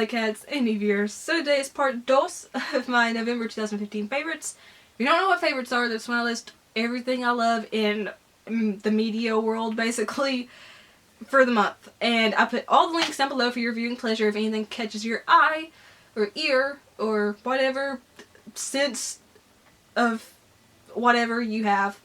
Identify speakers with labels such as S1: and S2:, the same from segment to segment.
S1: Alycats and viewers. So today is part 2 of my November 2015 favorites. If you don't know what favorites are, that's when I list everything I love in the media world, basically, for the month. And I put all the links down below for your viewing pleasure if anything catches your eye, or ear, or whatever sense of whatever you have.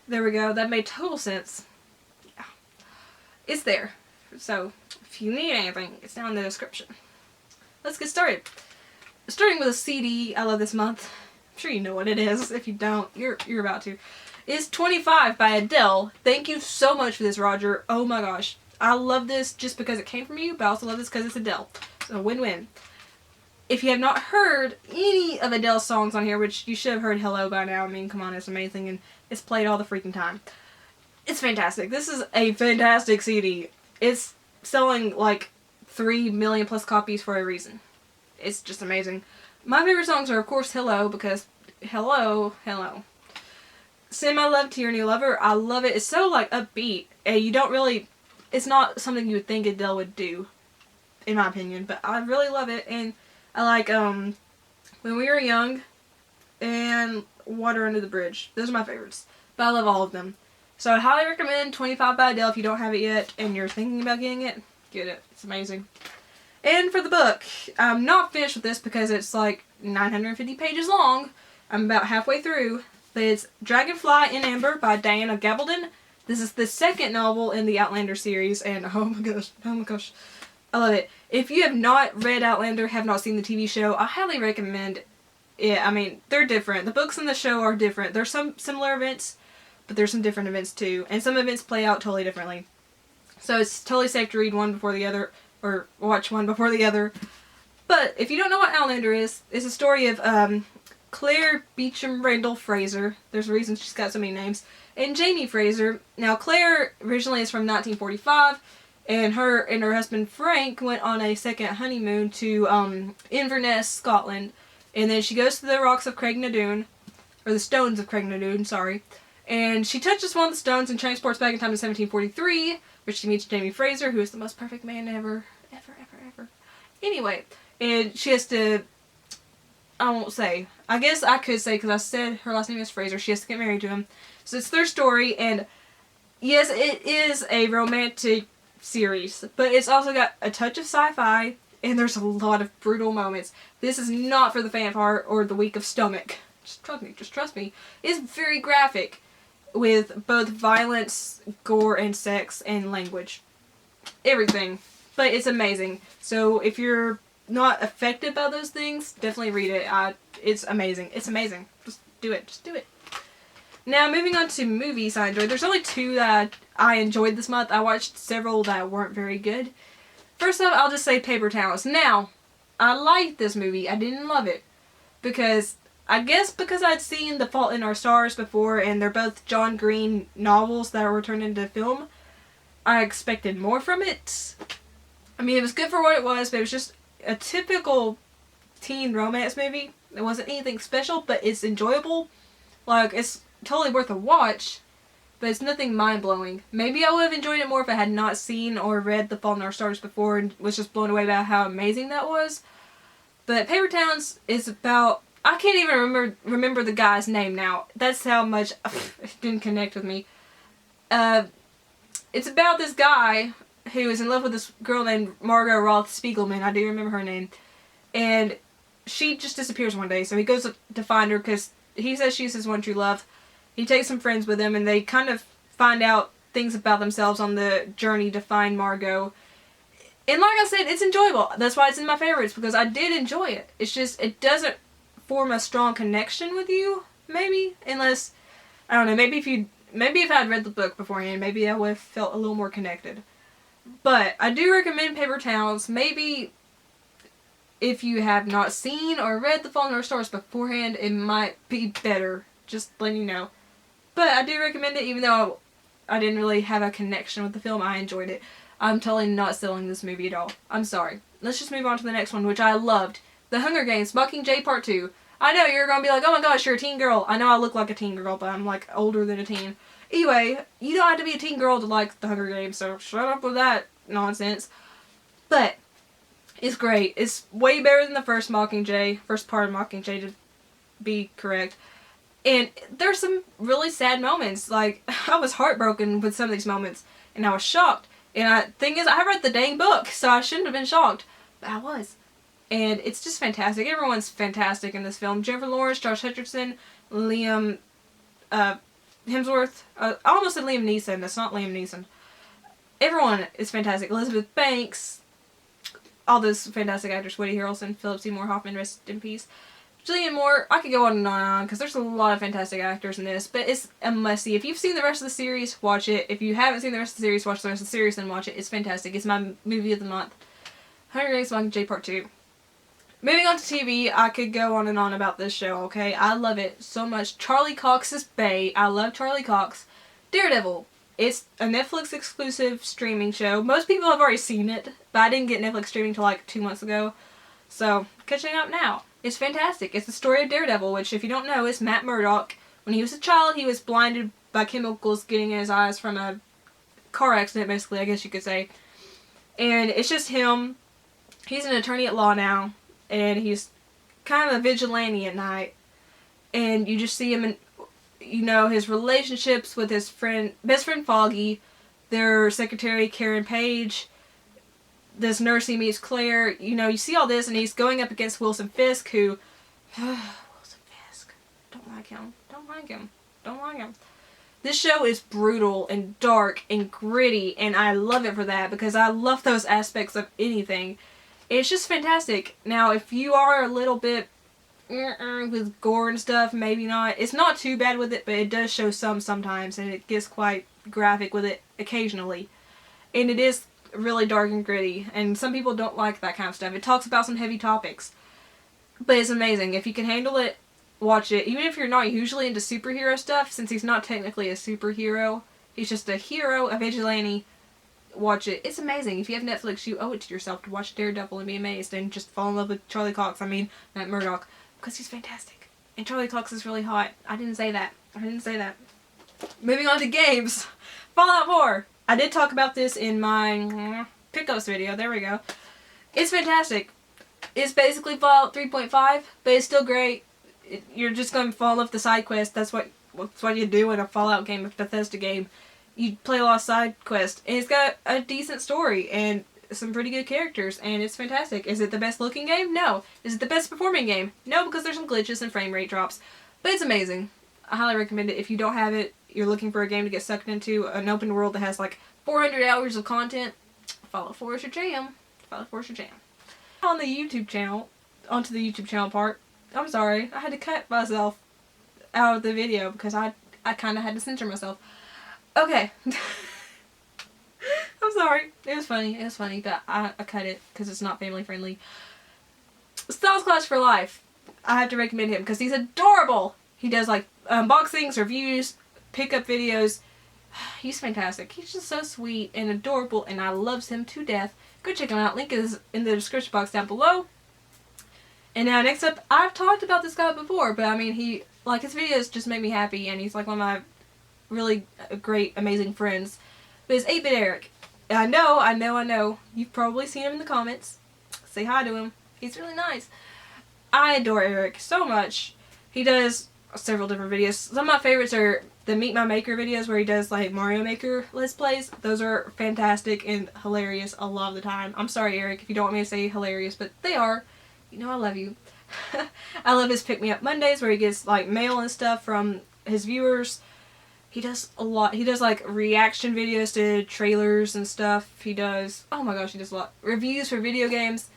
S1: There we go. That made total sense. Yeah. It's there. So, if you need anything, it's down in the description. Let's get started. Starting with a CD I love this month. I'm sure you know what it is. If you don't, you're about to. It's 25 by Adele. Thank you so much for this, Roger. Oh my gosh. I love this just because it came from you, but I also love this because it's Adele. So win-win. If you have not heard any of Adele's songs on here, which you should have heard Hello by now. I mean, come on, it's amazing and it's played all the freaking time. It's fantastic. This is a fantastic CD. It's selling like 3 million plus copies for a reason. It's just amazing. My favorite songs are, of course, Hello, because hello. Send My Love to Your New Lover. I love it. It's so like upbeat. And you don't really, it's not something you would think Adele would do, in my opinion, but I really love it. And I like When We Were Young and Water Under the Bridge. Those are my favorites. But I love all of them. So I highly recommend 25 by Adele if you don't have it yet and you're thinking about getting it. Get it. It's amazing. And for the book, I'm not finished with this because it's like 950 pages long. I'm about halfway through. But it's Dragonfly in Amber by Diana Gabaldon. This is the second novel in the Outlander series, and oh my gosh, I love it. If you have not read Outlander, have not seen the TV show, I highly recommend it. I mean, they're different. The books and the show are different. There's some similar events, but there's some different events too. And some events play out totally differently. So it's totally safe to read one before the other, or watch one before the other. But if you don't know what Outlander is, it's a story of Claire Beecham Randall Fraser. There's a reason she's got so many names. And Jamie Fraser. Now Claire originally is from 1945. And her and her husband Frank went on a second honeymoon to Inverness, Scotland. And then she goes to the rocks of Craignadoon, or the stones of Craignadoon, sorry. And she touches one of the stones and transports back in time to 1743, which she meets Jamie Fraser, who is the most perfect man ever. Anyway, and she has to, I won't say, I guess I could say because I said her last name is Fraser, she has to get married to him. So it's their story, and yes, it is a romantic series, but it's also got a touch of sci-fi, and there's a lot of brutal moments. This is not for the faint of heart or the weak of stomach. Just trust me. It's very graphic, with both violence, gore, and sex, and language. Everything. But it's amazing. So if you're not affected by those things, definitely read it. It's amazing. It's amazing. Just do it. Just do it. Now, moving on to movies I enjoyed. There's only 2 that I enjoyed this month. I watched several that weren't very good. First off, I'll just say Paper Towns. Now, I liked this movie. I didn't love it. Because, I guess because I'd seen The Fault in Our Stars before, and they're both John Green novels that were turned into film, I expected more from it. I mean, it was good for what it was, but it was just a typical teen romance movie. It wasn't anything special, but it's enjoyable. Like, it's totally worth a watch, but it's nothing mind-blowing. Maybe I would have enjoyed it more if I had not seen or read The Fault in Our Stars before and was just blown away by how amazing that was. But Paper Towns is about, I can't even remember the guy's name now. That's how much it didn't connect with me. It's about this guy who is in love with this girl named Margot Roth Spiegelman. I do remember her name. And she just disappears one day, so he goes to find her because he says she's his one true love. He takes some friends with him, and they kind of find out things about themselves on the journey to find Margot. And like I said, it's enjoyable. That's why it's in my favorites, because I did enjoy it. It's just, it doesn't form a strong connection with you, maybe, unless, I don't know, maybe if I had read the book beforehand, maybe I would have felt a little more connected. But I do recommend Paper Towns. Maybe if you have not seen or read The Fault in Our Stars beforehand, it might be better. Just letting you know. But I do recommend it, even though I didn't really have a connection with the film. I enjoyed it. I'm totally not selling this movie at all. I'm sorry. Let's just move on to the next one, which I loved. The Hunger Games, Mockingjay Part 2. I know you're going to be like, oh my gosh, you're a teen girl. I know I look like a teen girl, but I'm like older than a teen. Anyway, you don't have to be a teen girl to like The Hunger Games, so shut up with that nonsense. But It's great. It's way better than the first Mockingjay, first part of Mockingjay to be correct. And there's some really sad moments. Like, I was heartbroken with some of these moments, and I was shocked. And thing is, I read the dang book, so I shouldn't have been shocked. But I was. And it's just fantastic. Everyone's fantastic in this film. Jennifer Lawrence, Josh Hutcherson, Liam Hemsworth. I almost said Liam Neeson. That's not Liam Neeson. Everyone is fantastic. Elizabeth Banks. All those fantastic actors. Woody Harrelson, Philip Seymour Hoffman, rest in peace. Julianne Moore. I could go on and on because there's a lot of fantastic actors in this. But it's a must-see. If you've seen the rest of the series, watch it. If you haven't seen the rest of the series, watch the rest of the series and watch it. It's fantastic. It's my movie of the month. 100 Days of Mockingjay Part 2. Moving on to TV, I could go on and on about this show, okay? I love it so much. Charlie Cox's Bae. I love Charlie Cox. Daredevil. It's a Netflix exclusive streaming show. Most people have already seen it, but I didn't get Netflix streaming until like 2 months ago. So, catching up now. It's fantastic. It's the story of Daredevil, which, if you don't know, is Matt Murdock. When he was a child, he was blinded by chemicals getting in his eyes from a car accident, basically, I guess you could say. And it's just him. He's an attorney at law now. And he's kind of a vigilante at night. And you just see him in, you know, his relationships with his best friend Foggy, their secretary Karen Page, this nurse he meets Claire. You know, you see all this, and he's going up against Wilson Fisk, who... Wilson Fisk. Don't like him. Don't like him. Don't like him. This show is brutal and dark and gritty, and I love it for that, because I love those aspects of anything. It's just fantastic. Now, if you are a little bit with gore and stuff, maybe not. It's not too bad with it, but it does show sometimes, and it gets quite graphic with it occasionally. And it is really dark and gritty, and some people don't like that kind of stuff. It talks about some heavy topics, but it's amazing. If you can handle it, watch it. Even if you're not usually into superhero stuff, since he's not technically a superhero, he's just a hero, a vigilante. Watch it. It's amazing. If you have Netflix, you owe it to yourself to watch Daredevil and be amazed and just fall in love with Charlie Cox. I mean, Matt Murdock. Because he's fantastic. And Charlie Cox is really hot. I didn't say that. Moving on to games. Fallout 4. I did talk about this in my pickups video. There we go. It's fantastic. It's basically Fallout 3.5, but it's still great. You're just going to fall off the side quest. That's what you do in a Fallout game, a Bethesda game. You play a lot of side quests, and it's got a decent story and some pretty good characters, and it's fantastic. Is it the best looking game? No. Is it the best performing game? No, because there's some glitches and frame rate drops. But it's amazing. I highly recommend it. If you don't have it, you're looking for a game to get sucked into, an open world that has like 400 hours of content, Fallout 4 is your jam. Fallout 4 is your jam. On the YouTube channel, onto the YouTube channel part, I'm sorry, I had to cut myself out of the video because I kind of had to censor myself. Okay. I'm sorry. It was funny, but I cut it because it's not family friendly. Styles Clash for Life. I have to recommend him because he's adorable. He does like unboxings, reviews, pickup videos. He's fantastic. He's just so sweet and adorable, and I loves him to death. Go check him out. Link is in the description box down below. And now next up, I've talked about this guy before, but I mean, his videos just make me happy, and he's like one of my really great, amazing friends. But it's 8-Bit Eric. I know. You've probably seen him in the comments. Say hi to him. He's really nice. I adore Eric so much. He does several different videos. Some of my favorites are the Meet My Maker videos where he does like Mario Maker Let's Plays. Those are fantastic and hilarious a lot of the time. I'm sorry, Eric, if you don't want me to say hilarious, but they are. You know I love you. I love his Pick Me Up Mondays where he gets like mail and stuff from his viewers. He does a lot. He does like reaction videos to trailers and stuff. He does, oh my gosh, he does a lot. Reviews for video games.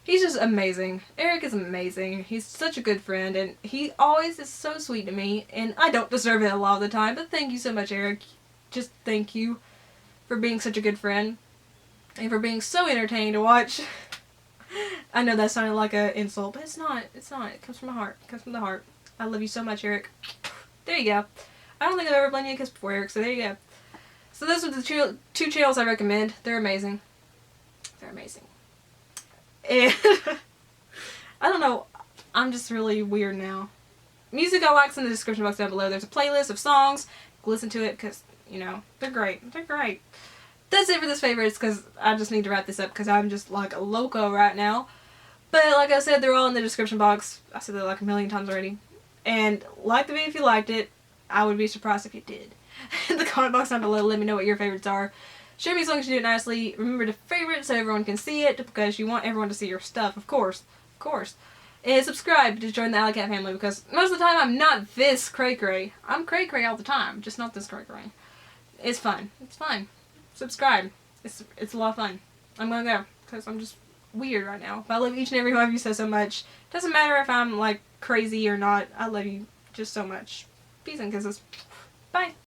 S1: He's just amazing. Eric is amazing. He's such a good friend, and he always is so sweet to me, and I don't deserve it a lot of the time, but thank you so much, Eric. Just thank you for being such a good friend, and for being so entertaining to watch. I know that sounded like an insult, but it's not. It's not. It comes from my heart. It comes from the heart. I love you so much, Eric. There you go. I don't think I've ever blamed you a kiss before, Eric, so there you go. So those are the two channels I recommend. They're amazing. They're amazing. And I don't know, I'm just really weird now. Music I like's in the description box down below. There's a playlist of songs. Listen to it because, you know, they're great. They're great. that's it for this favorites, because I just need to wrap this up because I'm just like a loco right now. But like I said, they're all in the description box. I said that like a million times already. And like the video if you liked it. I would be surprised if you did. In the comment box down below, let me know what your favorites are. Share me as long as you do it nicely. Remember to favorite so everyone can see it, because you want everyone to see your stuff, of course. Of course. And subscribe to join the Alycat family, because most of the time I'm not this cray-cray. I'm cray-cray all the time, just not this cray-cray. It's fun. It's fun. Subscribe. It's a lot of fun. I'm gonna go, because I'm just weird right now. But I love each and every one of you so much. Doesn't matter if I'm like crazy or not. I love you just so much. Peace and kisses. Bye.